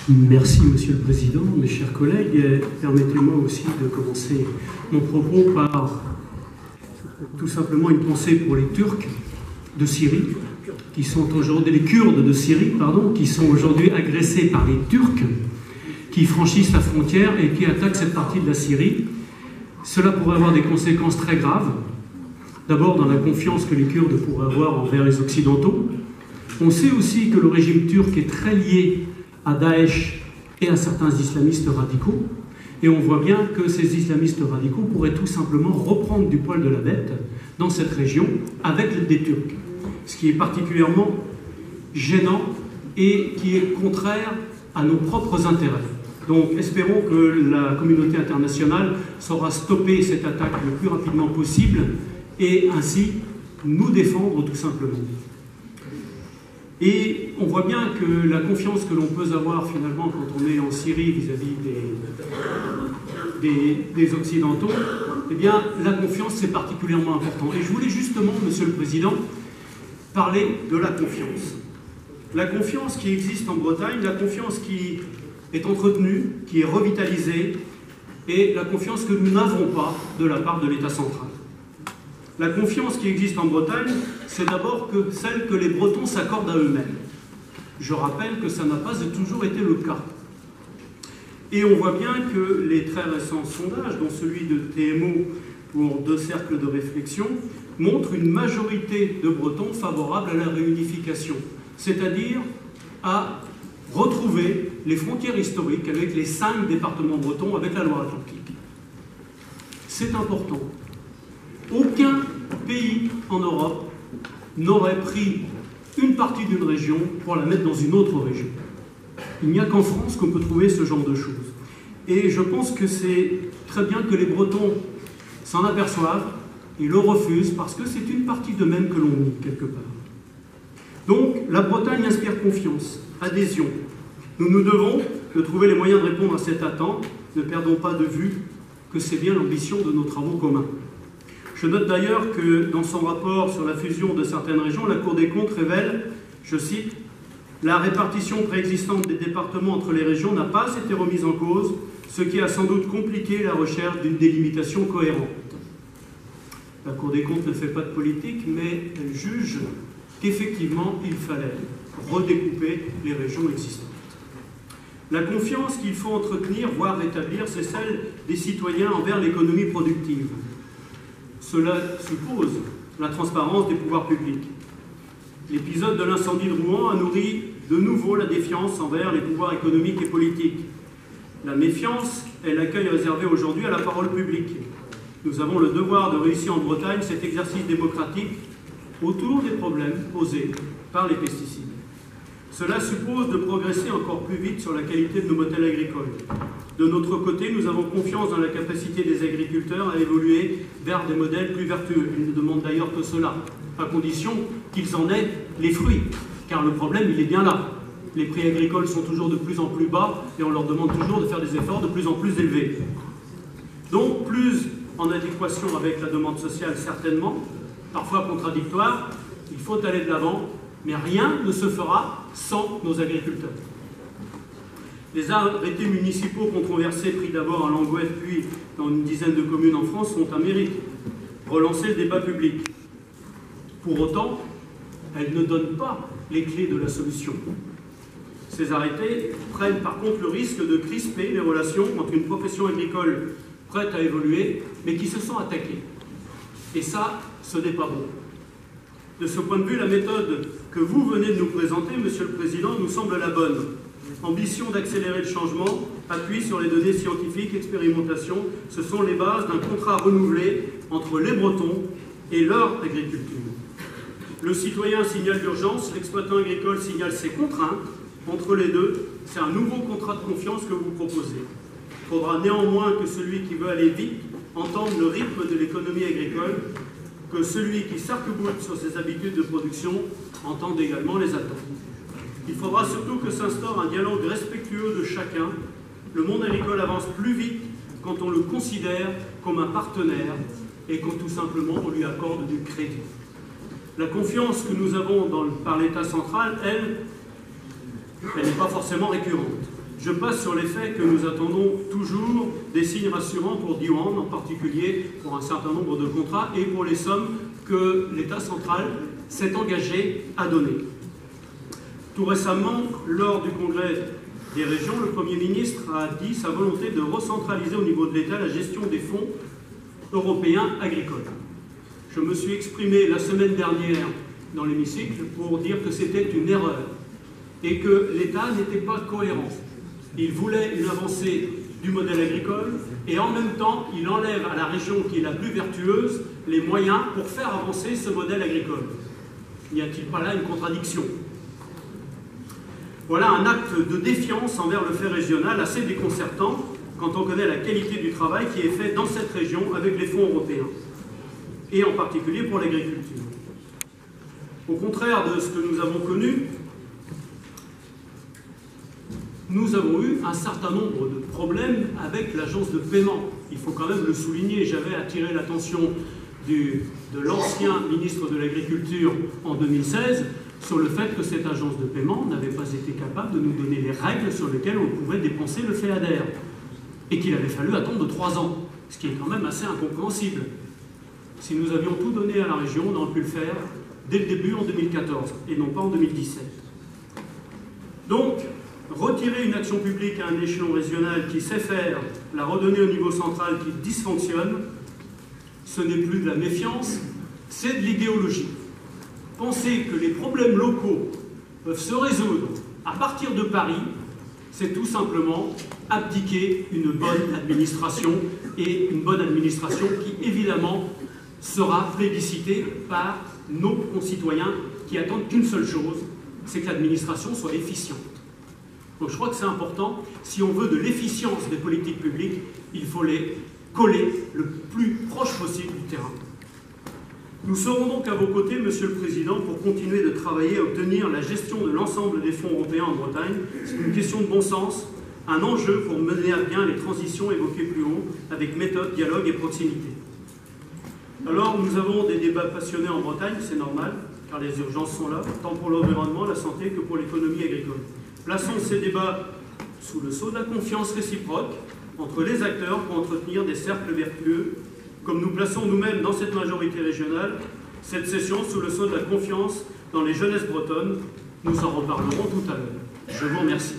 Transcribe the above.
Merci Monsieur le Président, mes chers collègues. Permettez-moi aussi de commencer mon propos par tout simplement une pensée pour les Turcs de Syrie, qui sont aujourd'hui, les Kurdes de Syrie, pardon, qui sont aujourd'hui agressés par les Turcs, qui franchissent la frontière et qui attaquent cette partie de la Syrie. Cela pourrait avoir des conséquences très graves. D'abord dans la confiance que les Kurdes pourraient avoir envers les Occidentaux. On sait aussi que le régime turc est très lié à Daesh et à certains islamistes radicaux. Et on voit bien que ces islamistes radicaux pourraient tout simplement reprendre du poil de la bête dans cette région avec l'aide des Turcs. Ce qui est particulièrement gênant et qui est contraire à nos propres intérêts. Donc espérons que la communauté internationale saura stopper cette attaque le plus rapidement possible et ainsi nous défendre tout simplement. Et on voit bien que la confiance que l'on peut avoir finalement quand on est en Syrie vis-à-vis des Occidentaux, eh bien la confiance c'est particulièrement important. Et je voulais justement, Monsieur le Président, parler de la confiance. La confiance qui existe en Bretagne, la confiance qui est entretenue, qui est revitalisée, et la confiance que nous n'avons pas de la part de l'État central. La confiance qui existe en Bretagne, c'est d'abord celle que les Bretons s'accordent à eux-mêmes. Je rappelle que ça n'a pas toujours été le cas. Et on voit bien que les très récents sondages, dont celui de TMO pour 2 cercles de réflexion, montrent une majorité de Bretons favorables à la réunification, c'est-à-dire à retrouver les frontières historiques avec les 5 départements bretons, avec la Loire-Atlantique. C'est important. Aucun pays en Europe n'aurait pris une partie d'une région pour la mettre dans une autre région. Il n'y a qu'en France qu'on peut trouver ce genre de choses. Et je pense que c'est très bien que les Bretons s'en aperçoivent et le refusent parce que c'est une partie d'eux-mêmes que l'on nie quelque part. Donc la Bretagne inspire confiance, adhésion. Nous nous devons de trouver les moyens de répondre à cette attente. Ne perdons pas de vue que c'est bien l'ambition de nos travaux communs. Je note d'ailleurs que dans son rapport sur la fusion de certaines régions, la Cour des comptes révèle, je cite, « La répartition préexistante des départements entre les régions n'a pas été remise en cause, ce qui a sans doute compliqué la recherche d'une délimitation cohérente. » La Cour des comptes ne fait pas de politique, mais elle juge qu'effectivement, il fallait redécouper les régions existantes. La confiance qu'il faut entretenir, voire rétablir, c'est celle des citoyens envers l'économie productive. Cela suppose la transparence des pouvoirs publics. L'épisode de l'incendie de Rouen a nourri de nouveau la défiance envers les pouvoirs économiques et politiques. La méfiance est l'accueil réservé aujourd'hui à la parole publique. Nous avons le devoir de réussir en Bretagne cet exercice démocratique autour des problèmes posés par les pesticides. Cela suppose de progresser encore plus vite sur la qualité de nos modèles agricoles. De notre côté, nous avons confiance dans la capacité des agriculteurs à évoluer vers des modèles plus vertueux. Ils ne demandent d'ailleurs que cela, à condition qu'ils en aient les fruits, car le problème, il est bien là. Les prix agricoles sont toujours de plus en plus bas et on leur demande toujours de faire des efforts de plus en plus élevés. Donc, plus en adéquation avec la demande sociale, certainement, parfois contradictoire, il faut aller de l'avant, mais rien ne se fera sans nos agriculteurs. Les arrêtés municipaux controversés pris d'abord à Langouette puis dans une dizaine de communes en France sont un mérite. Relancer le débat public. Pour autant, elles ne donnent pas les clés de la solution. Ces arrêtés prennent par contre le risque de crisper les relations entre une profession agricole prête à évoluer, mais qui se sent attaquée. Et ça, ce n'est pas bon. De ce point de vue, la méthode que vous venez de nous présenter, Monsieur le Président, nous semble la bonne. Ambition d'accélérer le changement, appui sur les données scientifiques, expérimentation, ce sont les bases d'un contrat renouvelé entre les Bretons et leur agriculture. Le citoyen signale l'urgence, l'exploitant agricole signale ses contraintes. Entre les deux, c'est un nouveau contrat de confiance que vous proposez. Il faudra néanmoins que celui qui veut aller vite entende le rythme de l'économie agricole, que celui qui s'arc-boute sur ses habitudes de production entende également les attentes. Il faudra surtout que s'instaure un dialogue respectueux de chacun. Le monde agricole avance plus vite quand on le considère comme un partenaire et quand tout simplement on lui accorde du crédit. La confiance que nous avons par l'État central, elle n'est pas forcément récurrente. je passe sur les faits que nous attendons toujours des signes rassurants pour Diwan, en particulier pour un certain nombre de contrats et pour les sommes que l'État central s'est engagé à donner. Tout récemment, lors du congrès des régions, le Premier ministre a dit sa volonté de recentraliser au niveau de l'État la gestion des fonds européens agricoles. Je me suis exprimé la semaine dernière dans l'hémicycle pour dire que c'était une erreur et que l'État n'était pas cohérent. Il voulait une avancée du modèle agricole et en même temps, il enlève à la région qui est la plus vertueuse les moyens pour faire avancer ce modèle agricole. N'y a-t-il pas là une contradiction ? Voilà un acte de défiance envers le fait régional assez déconcertant quand on connaît la qualité du travail qui est fait dans cette région avec les fonds européens, et en particulier pour l'agriculture. Au contraire de ce que nous avons connu, nous avons eu un certain nombre de problèmes avec l'agence de paiement. Il faut quand même le souligner. J'avais attiré l'attention de l'ancien ministre de l'Agriculture en 2016 sur le fait que cette agence de paiement n'avait pas été capable de nous donner les règles sur lesquelles on pouvait dépenser le FEADER et qu'il avait fallu attendre 3 ans, ce qui est quand même assez incompréhensible. Si nous avions tout donné à la région, on aurait pu le faire dès le début en 2014 et non pas en 2017. Donc, retirer une action publique à un échelon régional qui sait faire, la redonner au niveau central qui dysfonctionne, ce n'est plus de la méfiance, c'est de l'idéologie. Penser que les problèmes locaux peuvent se résoudre à partir de Paris, c'est tout simplement abdiquer une bonne administration, et une bonne administration qui, évidemment, sera plébiscitée par nos concitoyens qui attendent qu'une seule chose, c'est que l'administration soit efficiente. Donc je crois que c'est important, si on veut de l'efficience des politiques publiques, il faut les coller le plus proche possible du terrain. Nous serons donc à vos côtés, Monsieur le Président, pour continuer de travailler à obtenir la gestion de l'ensemble des fonds européens en Bretagne. C'est une question de bon sens, un enjeu pour mener à bien les transitions évoquées plus haut, avec méthode, dialogue et proximité. Alors, nous avons des débats passionnés en Bretagne, c'est normal, car les urgences sont là, tant pour l'environnement, la santé que pour l'économie agricole. Plaçons ces débats sous le sceau de la confiance réciproque entre les acteurs pour entretenir des cercles vertueux, comme nous plaçons nous-mêmes dans cette majorité régionale cette session sous le sceau de la confiance dans les jeunesses bretonnes. Nous en reparlerons tout à l'heure. Je vous remercie.